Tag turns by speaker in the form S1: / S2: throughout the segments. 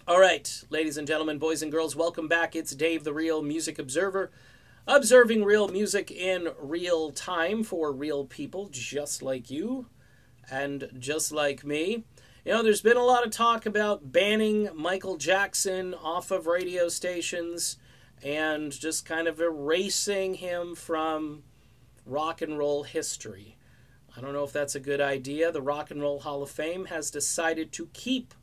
S1: All right, ladies and gentlemen, boys and girls, welcome back. It's Dave, the Real Music Observer, observing real music in real time for real people just like you and just like me. You know, there's been a lot of talk about banning Michael Jackson off of radio stations and just kind of erasing him from rock and roll history. I don't know if that's a good idea. The Rock and Roll Hall of Fame has decided to keep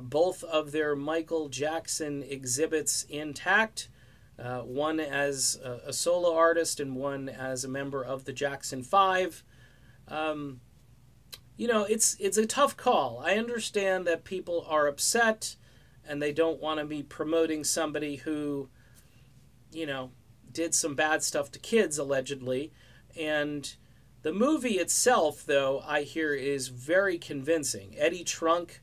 S1: both of their Michael Jackson exhibits intact, one as a solo artist and one as a member of the Jackson 5. You know, it's a tough call. I understand that people are upset and they don't want to be promoting somebody who, you know, did some bad stuff to kids, allegedly. And the movie itself, though, I hear is very convincing. Eddie Trunk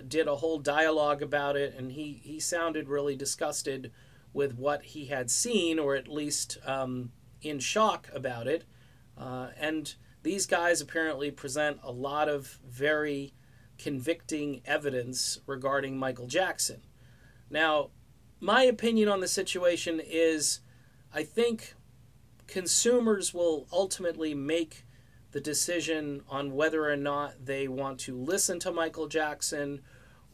S1: did a whole dialogue about it, and he sounded really disgusted with what he had seen, or at least in shock about it. And these guys apparently present a lot of very convicting evidence regarding Michael Jackson. Now, my opinion on the situation is I think consumers will ultimately make the decision on whether or not they want to listen to Michael Jackson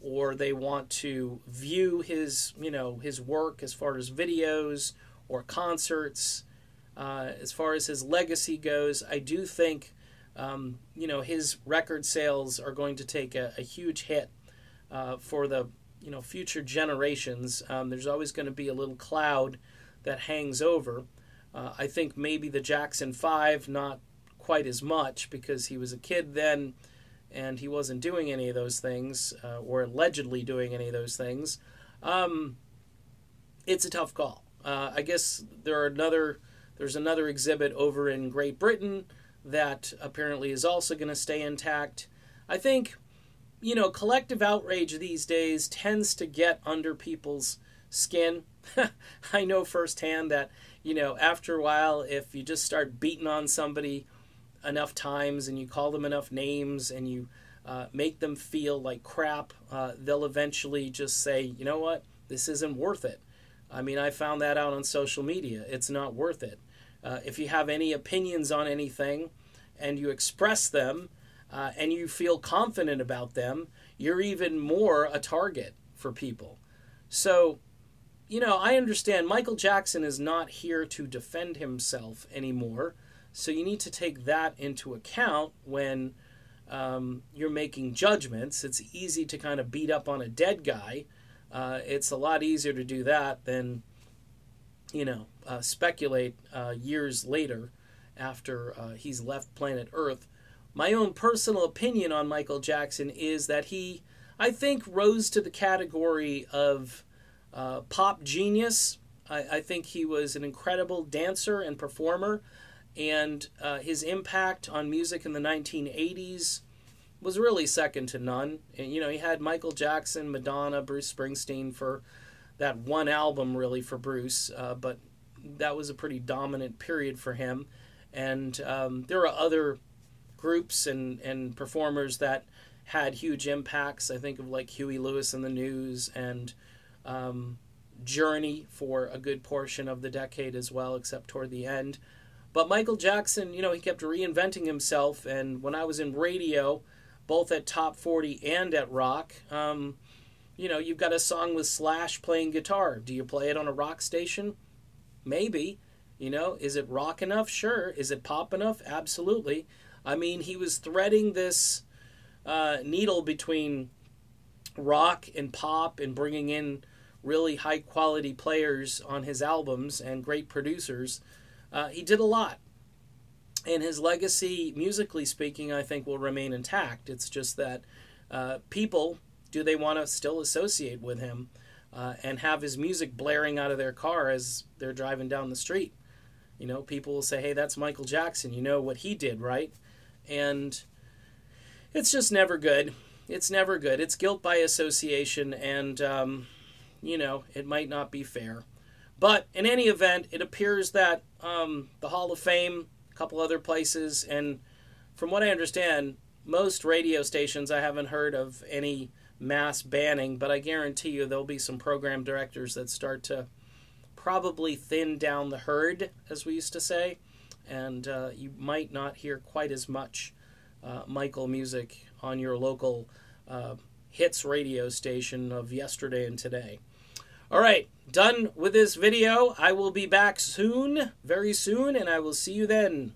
S1: or they want to view his, his work as far as videos or concerts. As far as his legacy goes, I do think, his record sales are going to take a huge hit for the, future generations. There's always going to be a little cloud that hangs over. I think maybe the Jackson 5, not quite as much, because he was a kid then and he wasn't doing any of those things, or allegedly doing any of those things. It's a tough call. I guess there's another exhibit over in Great Britain that apparently is also going to stay intact. I think, collective outrage these days tends to get under people's skin. I know firsthand that, after a while, if you just start beating on somebody enough times and you call them enough names and you make them feel like crap, they'll eventually just say, you know what, this isn't worth it. I mean, I found that out on social media. It's not worth it. If you have any opinions on anything and you express them and you feel confident about them, you're even more a target for people. So, I understand Michael Jackson is not here to defend himself anymore. So you need to take that into account when you're making judgments. It's easy to kind of beat up on a dead guy. It's a lot easier to do that than, speculate years later after he's left planet Earth. My own personal opinion on Michael Jackson is that he, I think, rose to the category of pop genius. I think he was an incredible dancer and performer. And his impact on music in the 1980s was really second to none. And, he had Michael Jackson, Madonna, Bruce Springsteen for that one album, really, for Bruce. But that was a pretty dominant period for him. And there are other groups and performers that had huge impacts. I think of like Huey Lewis and the News and Journey for a good portion of the decade as well, except toward the end. But Michael Jackson, he kept reinventing himself. And when I was in radio, both at Top 40 and at rock, you've got a song with Slash playing guitar. Do you play it on a rock station? Maybe. Is it rock enough? Sure. Is it pop enough? Absolutely. I mean, he was threading this needle between rock and pop and bringing in really high-quality players on his albums and great producers. He did a lot. And his legacy, musically speaking, I think will remain intact. It's just that people, do they want to still associate with him and have his music blaring out of their car as they're driving down the street? People will say, hey, that's Michael Jackson. You know what he did, right? And it's just never good. It's never good. It's guilt by association, and, it might not be fair. But in any event, it appears that the Hall of Fame, a couple other places, and from what I understand, most radio stations, I haven't heard of any mass banning, but I guarantee you there'll be some program directors that start to probably thin down the herd, as we used to say, and you might not hear quite as much Michael music on your local hits radio station of yesterday and today. All right, done with this video. I will be back soon, very soon, and I will see you then.